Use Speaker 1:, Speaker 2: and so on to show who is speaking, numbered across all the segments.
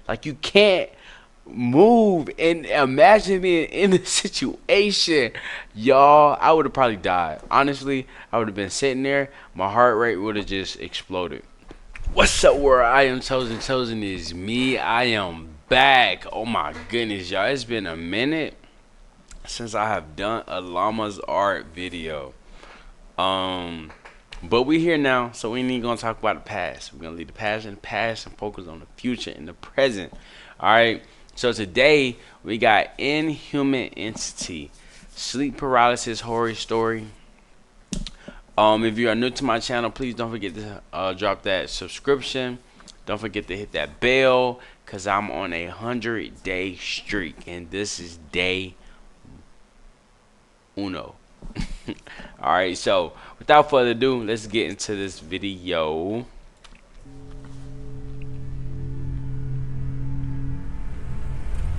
Speaker 1: Like, you can't move. And imagine being in the situation, y'all. I would have probably died. Honestly, I would have been sitting there. My heart rate would have just exploded. What's up, world? I am chosen. Chosen is me. I am back. Oh my goodness, y'all. It's been a minute since I have done a llama's art video. Um, but we here now, so we ain't gonna talk about the past. We're gonna leave the past in the past and focus on the future and the present. All right. So today we got Inhuman Entity, sleep paralysis horror story. If you are new to my channel, please don't forget to drop that subscription. Don't forget to hit that bell, cause I'm on a 100-day streak, and this is day uno. All right, so without further ado, let's get into this video.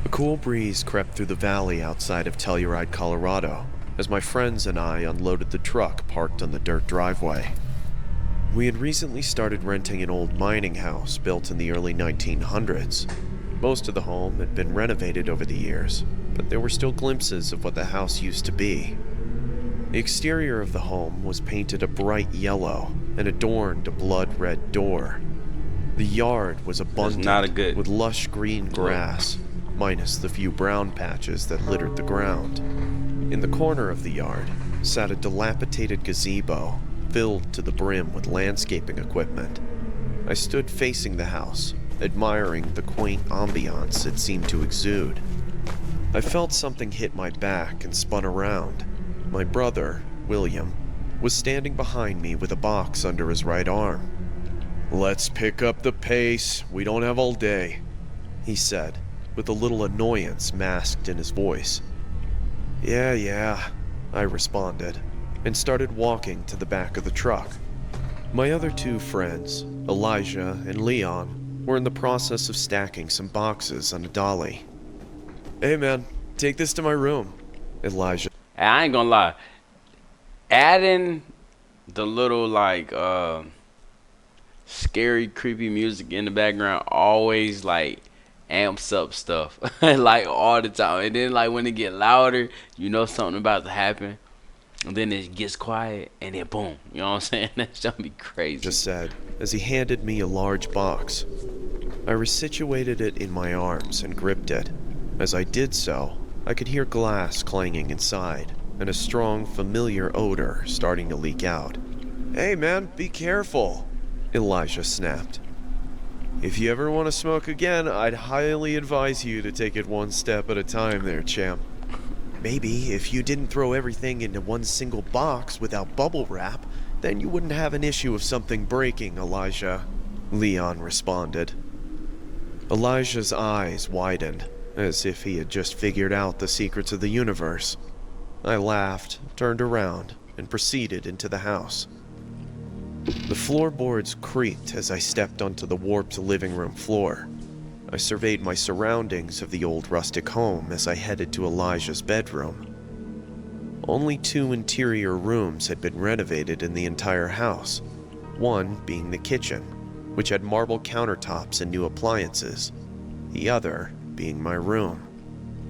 Speaker 2: A cool breeze crept through the valley outside of Telluride, Colorado, as my friends and I unloaded the truck parked on the dirt driveway. We had recently started renting an old mining house built in the early 1900s. Most of the home had been renovated over the years, but there were still glimpses of what the house used to be. The exterior of the home was painted a bright yellow and adorned a blood-red door. The yard was abundant with lush green grass, minus the few brown patches that littered the ground. In the corner of the yard sat a dilapidated gazebo filled to the brim with landscaping equipment. I stood facing the house, admiring the quaint ambiance it seemed to exude. I felt something hit my back and spun around. My brother, William, was standing behind me with a box under his right arm. "Let's pick up the pace, we don't have all day," he said, with a little annoyance masked in his voice. Yeah, I responded, and started walking to the back of the truck. My other two friends, Elijah and Leon, were in the process of stacking some boxes on a dolly. "Hey man, take this to my room," Elijah.
Speaker 1: I ain't gonna lie, adding the little like scary, creepy music in the background always like amps up stuff like all the time. And then like when it get louder, you know something about to happen. And then it gets quiet, and then boom. You know what I'm saying? That's gonna be crazy.
Speaker 2: Just said as he handed me a large box. I resituated it in my arms and gripped it. As I did so, I could hear glass clanging inside, and a strong, familiar odor starting to leak out. "Hey man, be careful," Elijah snapped. "If you ever want to smoke again, I'd highly advise you to take it one step at a time there, champ." "Maybe if you didn't throw everything into one single box without bubble wrap, then you wouldn't have an issue of something breaking, Elijah," Leon responded. Elijah's eyes widened, as if he had just figured out the secrets of the universe. I laughed, turned around, and proceeded into the house. The floorboards creaked as I stepped onto the warped living room floor. I surveyed my surroundings of the old rustic home as I headed to Elijah's bedroom. Only 2 interior rooms had been renovated in the entire house, one being the kitchen, which had marble countertops and new appliances, the other being my room.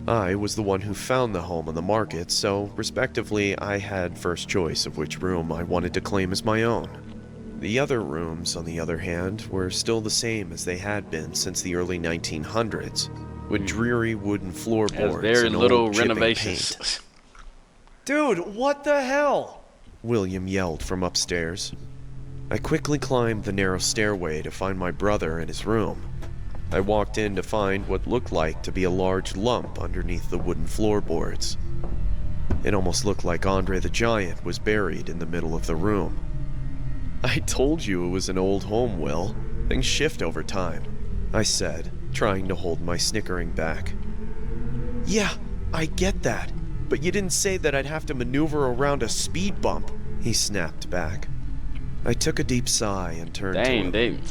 Speaker 2: I was the one who found the home on the market, so respectively I had first choice of which room I wanted to claim as my own. The other rooms, on the other hand, were still the same as they had been since the early 1900s, with dreary wooden floorboards
Speaker 1: very
Speaker 2: and
Speaker 1: little
Speaker 2: old chipping
Speaker 1: renovations.
Speaker 2: paint. "Dude, what the hell?" William yelled from upstairs. I quickly climbed the narrow stairway to find my brother in his room. I walked in to find what looked like to be a large lump underneath the wooden floorboards. It almost looked like Andre the Giant was buried in the middle of the room. "I told you it was an old home, Will. Things shift over time," I said, trying to hold my snickering back. "Yeah, I get that, but you didn't say that I'd have to maneuver around a speed bump," he snapped back. I took a deep sigh and turned to him.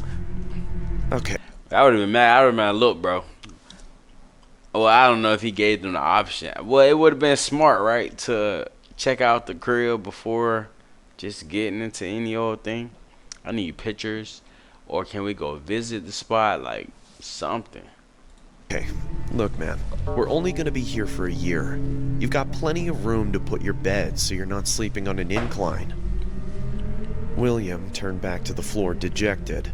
Speaker 2: "Okay."
Speaker 1: I would have been mad. I would have been like, look, bro. Well, I don't know if he gave them the option. Well, it would have been smart, right, to check out the crib before just getting into any old thing. I need pictures, or can we go visit the spot? Like, Something.
Speaker 2: Okay, look man, we're only gonna be here for a year. You've got plenty of room to put your bed so you're not sleeping on an incline. William turned back to the floor dejected.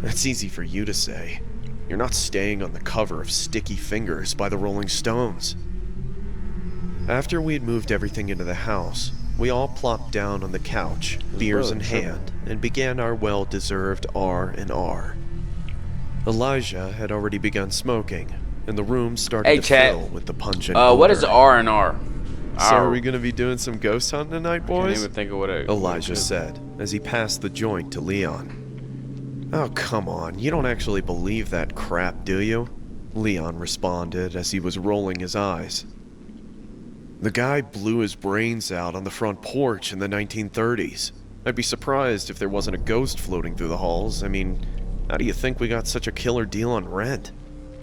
Speaker 2: That's easy for you to say. You're not staying on the cover of Sticky Fingers by the Rolling Stones. After we had moved everything into the house, we all plopped down on the couch, beers in hand, and began our well-deserved R&R. Elijah had already begun smoking, and the room started to fill with the pungent odor.
Speaker 1: What is R&R?
Speaker 2: So are we gonna be doing some ghost hunting tonight, boys?
Speaker 1: I can't even think of what
Speaker 2: Elijah said, as he passed the joint to Leon. Oh, come on, you don't actually believe that crap, do you? Leon responded as he was rolling his eyes. The guy blew his brains out on the front porch in the 1930s. I'd be surprised if there wasn't a ghost floating through the halls. I mean, how do you think we got such a killer deal on rent?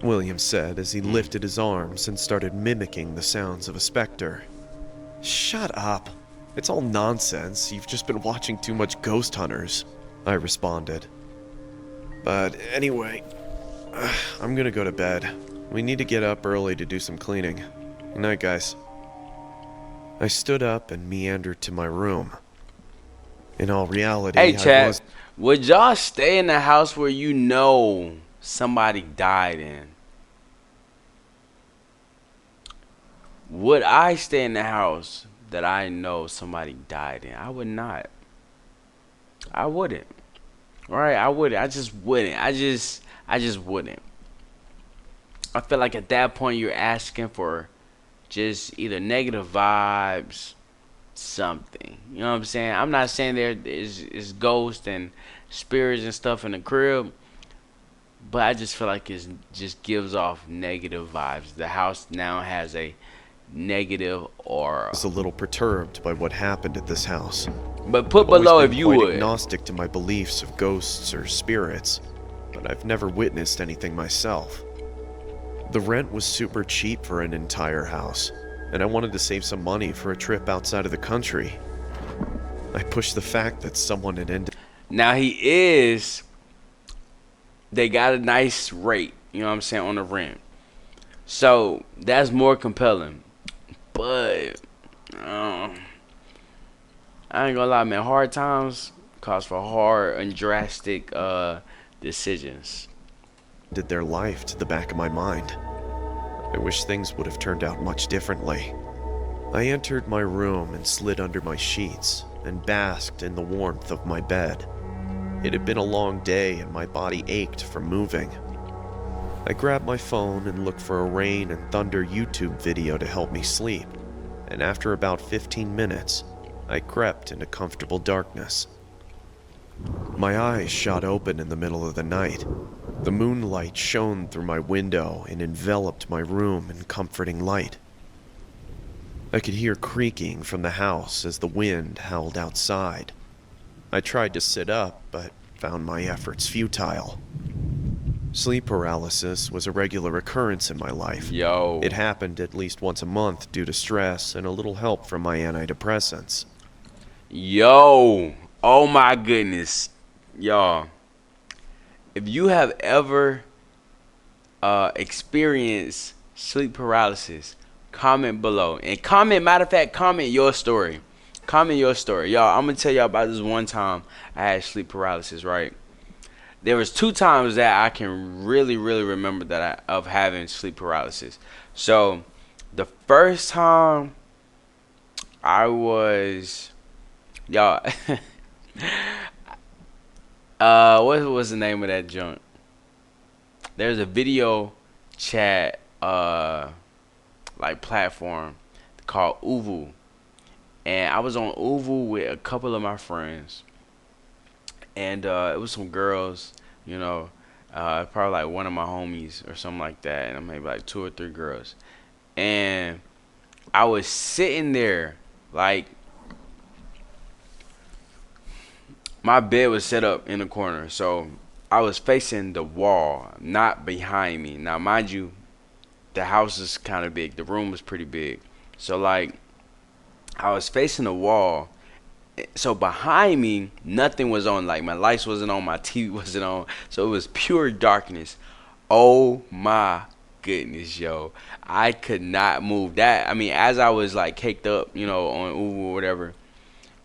Speaker 2: William said as he lifted his arms and started mimicking the sounds of a specter. Shut up. It's all nonsense. You've just been watching too much Ghost Hunters, I responded. But anyway, I'm gonna go to bed. We need to get up early to do some cleaning. Good night, guys. I stood up and meandered to my room. In all reality,
Speaker 1: Hey, Chad, would y'all stay in the house where you know somebody died in? Would I stay in the house that I know somebody died in? I would not. I wouldn't. Right? I wouldn't. I just wouldn't. I just wouldn't. I feel like at that point you're asking for just either negative vibes, something. You know what I'm saying? I'm not saying there is ghosts and spirits and stuff in the crib, but I just feel like it just gives off negative vibes. The house now has a negative aura.
Speaker 2: I was a little perturbed by what happened at this house.
Speaker 1: But put below if you would.
Speaker 2: I've always been agnostic to my beliefs of ghosts or spirits, but I've never witnessed anything myself. The rent was super cheap for an entire house, and I wanted to save some money for a trip outside of the country. I pushed the fact that someone had ended.
Speaker 1: Now they got a nice rate, you know what I'm saying, on the rent. So that's more compelling. But I ain't gonna lie, man, hard times cause for hard and drastic decisions.
Speaker 2: Did their life to the back of my mind. I wish things would have turned out much differently. I entered my room and slid under my sheets and basked in the warmth of my bed. It had been a long day and my body ached from moving. I grabbed my phone and looked for a rain and thunder YouTube video to help me sleep, and after about 15 minutes, I crept into comfortable darkness. My eyes shot open in the middle of the night. The moonlight shone through my window and enveloped my room in comforting light. I could hear creaking from the house as the wind howled outside. I tried to sit up, but found my efforts futile. Sleep paralysis was a regular occurrence in my life. It happened at least once a month due to stress and a little help from my antidepressants.
Speaker 1: Oh my goodness. Y'all, if you have ever experienced sleep paralysis, comment below. And matter of fact, comment your story. Comment your story. Y'all, I'm going to tell y'all about this one time I had sleep paralysis, right? There was 2 times that I can really remember of having sleep paralysis. So, the first time I was, y'all, what was the name of that junk? There's a video chat like platform called Uvu, and I was on Uvu with a couple of my friends, and it was some girls, you know, probably like one of my homies or something like that, and maybe like 2 or 3 girls, and I was sitting there like my bed was set up in the corner, so I was facing the wall, not behind me. Now, mind you, the house is kind of big. The room was pretty big. So, like, I was facing the wall. So, behind me, nothing was on. Like, my lights wasn't on. My TV wasn't on. So, it was pure darkness. Oh my goodness, yo. I could not move. That, I mean, as I was like caked up, on Uber or whatever,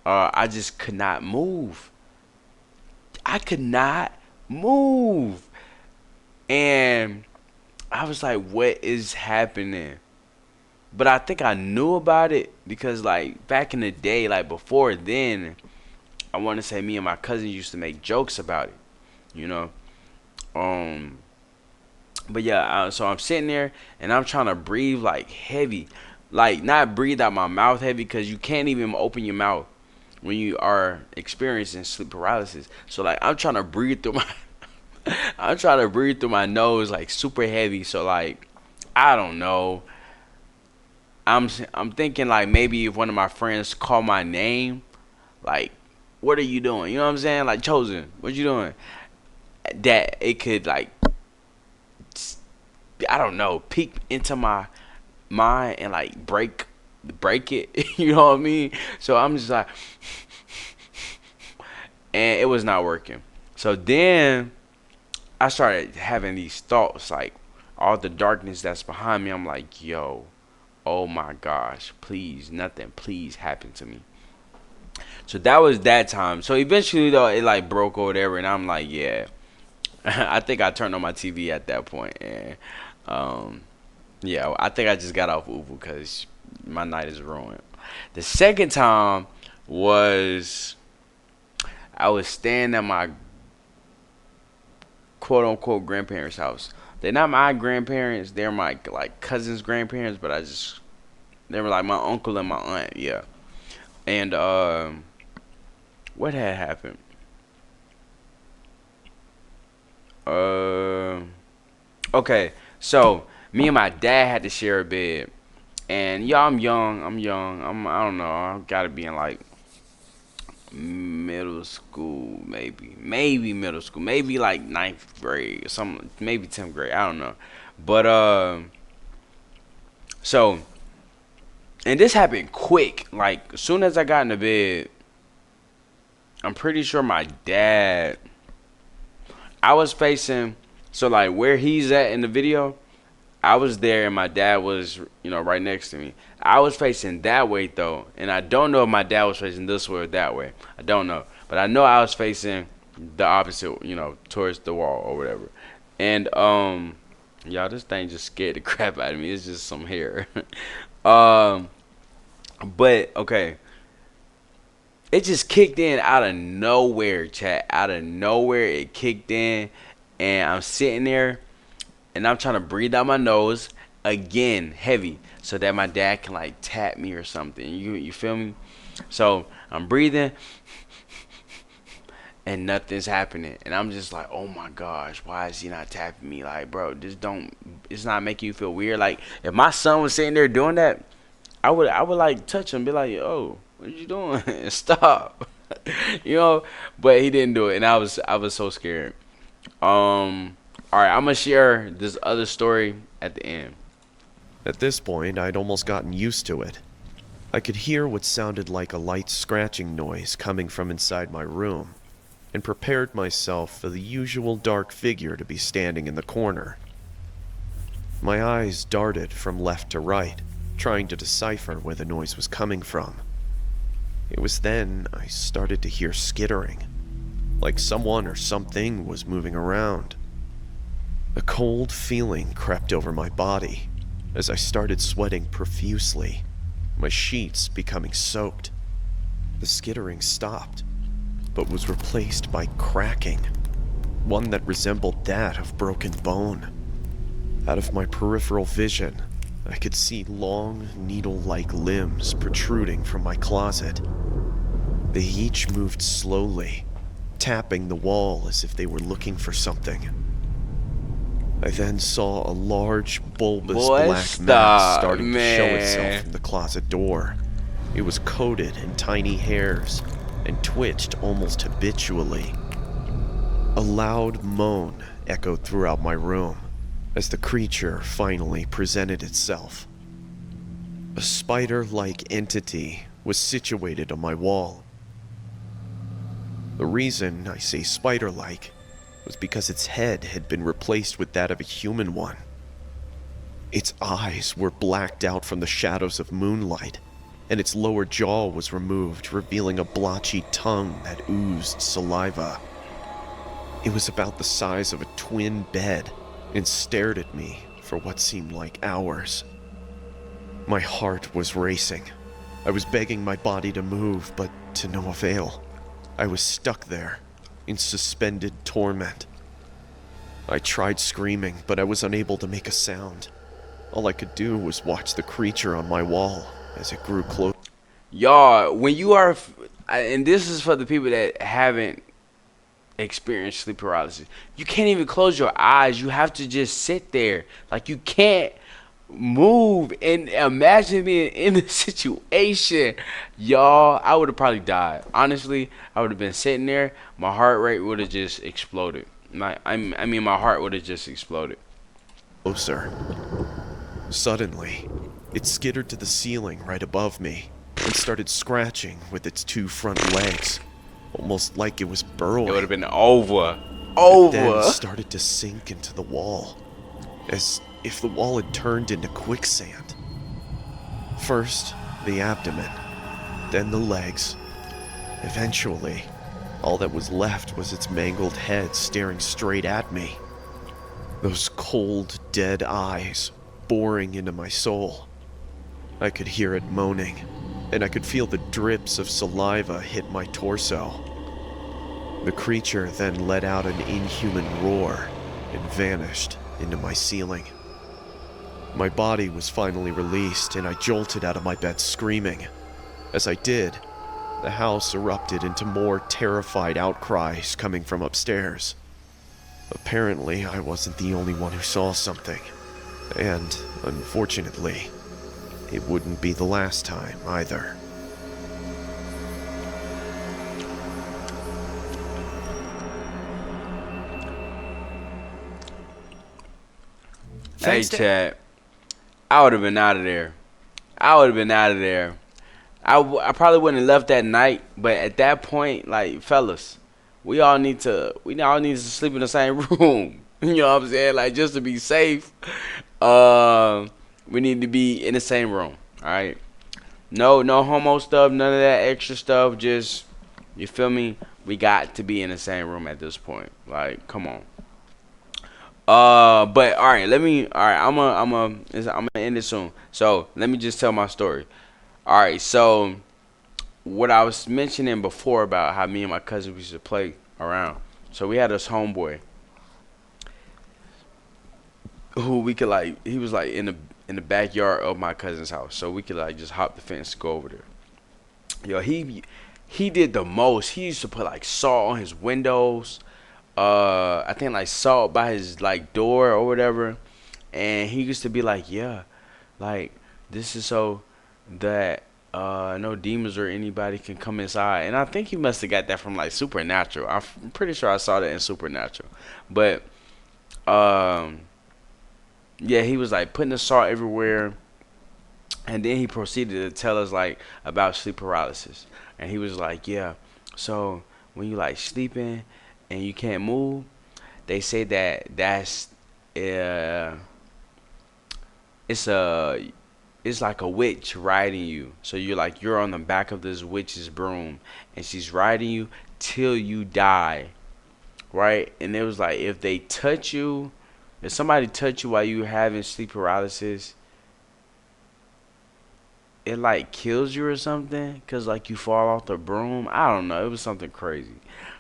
Speaker 1: I just could not move. I could not move. And I was like, what is happening? But I think I knew about it because like back in the day, like before then, I want to say me and my cousin used to make jokes about it, you know. Um, but yeah, so I'm sitting there and I'm trying to breathe like heavy, like not breathe out my mouth heavy because you can't even open your mouth when you are experiencing sleep paralysis. So like I'm trying to breathe through my, I'm trying to breathe through my nose like super heavy. So like I don't know. I'm thinking like maybe if one of my friends call my name, like, what are you doing? You know what I'm saying? Like, chosen, what you doing? That it could like, I don't know, peek into my mind and like break it. You know what I mean? So I'm just like, and it was not working. So then I started having these thoughts like all the darkness that's behind me. I'm like, yo, oh my gosh, please, nothing, please happen to me. So that was that time. So eventually though, it like broke or whatever, and I'm like, yeah. I think I turned on my TV at that point, and um, yeah, I think I just got off Uber because my night is ruined. The second time was I was staying at my quote unquote grandparents' house. They're not my grandparents; they're my like cousins' grandparents, but I just they were like my uncle and my aunt, yeah. And what had happened? Um, okay, so me and my dad had to share a bed, and yeah, I'm young. I don't know. I gotta be in like middle school, maybe middle school, maybe like ninth grade, or some maybe 10th grade. I don't know, but so and this happened quick. Like as soon as I got in the bed, I'm pretty sure my dad. I was facing so like where he's at in the video. I was there and my dad was, right next to me. I was facing that way though, and I don't know if my dad was facing this way or that way. I don't know, but I know I was facing the opposite, towards the wall or whatever. And y'all, this thing just scared the crap out of me. It's just some hair. um, but okay, it just kicked in out of nowhere, chat. Out of nowhere, it kicked in, and I'm sitting there and I'm trying to breathe out my nose again, heavy, so that my dad can like tap me or something. You feel me? So I'm breathing, and nothing's happening, and I'm just like, oh my gosh, why is he not tapping me? Like, bro, this don't. It's not making you feel weird. Like, if my son was sitting there doing that, I would like touch him, be like, oh, what are you doing? Stop. you know. But he didn't do it, and I was so scared. All right, I'm gonna share this other story at the end.
Speaker 2: At this point, I'd almost gotten used to it. I could hear what sounded like a light scratching noise coming from inside my room, and prepared myself for the usual dark figure to be standing in the corner. My eyes darted from left to right, trying to decipher where the noise was coming from. It was then I started to hear skittering, like someone or something was moving around. A cold feeling crept over my body as I started sweating profusely, my sheets becoming soaked. The skittering stopped, but was replaced by cracking, one that resembled that of broken bone. Out of my peripheral vision, I could see long, needle-like limbs protruding from my closet. They each moved slowly, tapping the wall as if they were looking for something. I then saw a large, bulbous
Speaker 1: Boy,
Speaker 2: black mass
Speaker 1: stop,
Speaker 2: starting to show itself
Speaker 1: man.
Speaker 2: from the closet door. It was coated in tiny hairs and twitched almost habitually. A loud moan echoed throughout my room as the creature finally presented itself. A spider-like entity was situated on my wall. The reason I say spider-like was was because its head had been replaced with that of a human one. Its eyes were blacked out from the shadows of moonlight, and its lower jaw was removed, revealing a blotchy tongue that oozed saliva. It was about the size of a twin bed and stared at me for what seemed like hours. My heart was racing. I was begging my body to move, but to no avail. I was stuck there, in suspended torment. I tried screaming, but I was unable to make a sound. All I could do was watch the creature on my wall as it grew close.
Speaker 1: Y'all, when you are, and this is for the people that haven't experienced sleep paralysis, you can't even close your eyes. You have to just sit there. Like, you can't move. And imagine being in the situation. Y'all, I would have probably died. Honestly, I would have been sitting there. My heart rate would have just exploded. I mean, my heart would have just exploded.
Speaker 2: Closer. Suddenly, it skittered to the ceiling right above me and started scratching with its two front legs, almost like it was burrowing.
Speaker 1: It would have been over.
Speaker 2: It then
Speaker 1: Over.
Speaker 2: started to sink into the wall, as if the wall had turned into quicksand. First, the abdomen, then the legs. Eventually, all that was left was its mangled head staring straight at me. Those cold, dead eyes boring into my soul. I could hear it moaning, and I could feel the drips of saliva hit my torso. The creature then let out an inhuman roar and vanished into my ceiling. My body was finally released, and I jolted out of my bed screaming. As I did, the house erupted into more terrified outcries coming from upstairs. Apparently, I wasn't the only one who saw something, and, unfortunately, it wouldn't be the last time either.
Speaker 1: Hey, Chad, I would have been out of there. I would have been out of there. I probably wouldn't have left that night, but at that point, like, fellas, we all need to sleep in the same room. You know what I'm saying? Like, just to be safe, we need to be in the same room. All right. No homo stuff, none of that extra stuff. Just, you feel me? We got to be in the same room at this point. Like, come on. But all right, I'm gonna end it soon. So let me just tell my story. All right, so what I was mentioning before about how me and my cousin used to play around. So we had this homeboy who we could, like, he was like in the backyard of my cousin's house, so we could like just hop the fence to go over there. Yo, he did the most. He used to put like salt on his windows. I think like salt by his like door or whatever. And he used to be like, yeah, like, this is so that no demons or anybody can come inside. And I think he must have got that from like Supernatural. I'm pretty sure I saw that in Supernatural. But um yeah, he was like putting the salt everywhere. And then he proceeded to tell us like about sleep paralysis. And he was like, yeah, so when you like sleeping and you can't move, they say that's uh it's a it's like a witch riding you. So you're on the back of this witch's broom, and she's riding you till you die, right? And it was like, if somebody touch you while you having sleep paralysis, it like kills you or something, cause like you fall off the broom. I don't know. It was something crazy.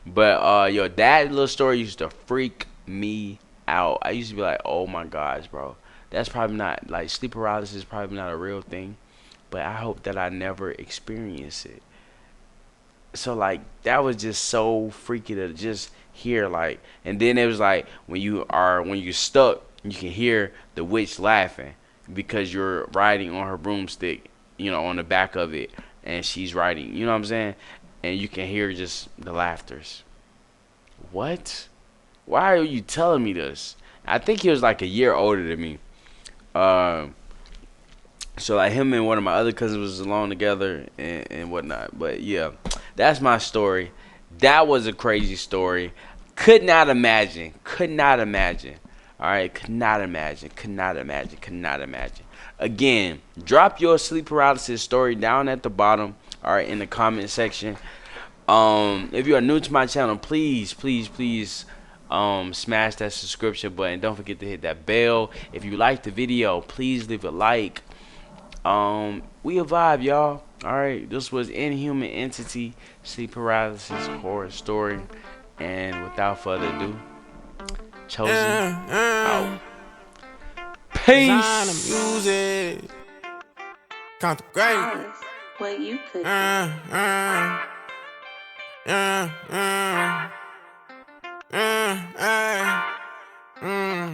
Speaker 1: But yo, that little story used to freak me out. I used to be like, oh my gosh, bro. That's probably not, like, sleep paralysis is probably not a real thing, but I hope that I never experience it. So like that was just so freaky to just hear, like. And then it was like when you're stuck, you can hear the witch laughing because you're riding on her broomstick, on the back of it, and she's riding. You know what I'm saying? And you can hear just the laughters. What? Why are you telling me this? I think he was like a year older than me. Um, so like him and one of my other cousins was alone together and whatnot. But yeah, that's my story. That was a crazy story. Could not imagine. Could not imagine. All right, could not imagine. Could not imagine. Could not imagine. Again, drop your sleep paralysis story down at the bottom. All right, in the comment section. If you are new to my channel, please, please, please, smash that subscription button. Don't forget to hit that bell. If you like the video, please leave a like. We a vibe, y'all. All right, this was Inhuman Entity Sleep Paralysis Horror Story, and without further ado, Chosen out.
Speaker 3: Design the
Speaker 1: Peace.
Speaker 3: music. Contemplate.
Speaker 4: What you could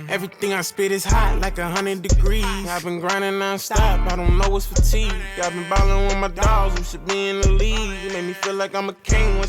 Speaker 3: Everything I spit is hot like 100 degrees. I've been grinding non-stop, I don't know what's fatigue. I've been ballin' with my dogs who should be in the league. It made me feel like I'm a king.